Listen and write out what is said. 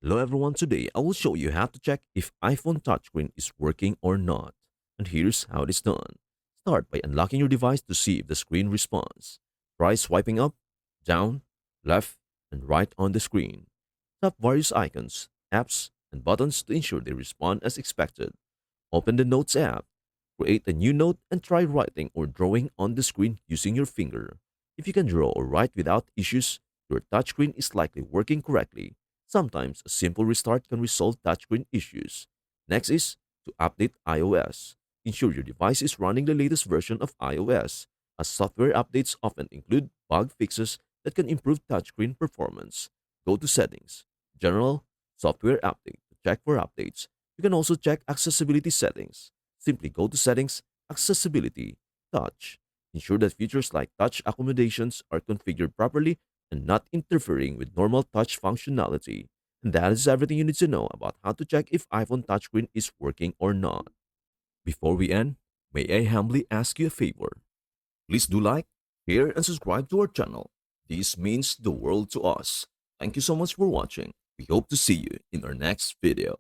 Hello everyone, today I will show you how to check if iPhone touchscreen is working or not. And here's how it is done. Start by unlocking your device to see if the screen responds. Try swiping up, down, left, and right on the screen. Tap various icons, apps, and buttons to ensure they respond as expected. Open the Notes app. Create a new note and try writing or drawing on the screen using your finger. If you can draw or write without issues, your touchscreen is likely working correctly. Sometimes a simple restart can resolve touchscreen issues. Next is to update iOS. Ensure your device is running the latest version of iOS, as software updates often include bug fixes that can improve touchscreen performance. Go to Settings, General, Software Update to check for updates. You can also check accessibility settings. Simply go to Settings, Accessibility, Touch. Ensure that features like touch accommodations are configured properly and not interfering with normal touch functionality. And that is everything you need to know about how to check if iPhone touchscreen is working or not. Before we end, may I humbly ask you a favor? Please do like, share, and subscribe to our channel. This means the world to us. Thank you so much for watching. We hope to see you in our next video.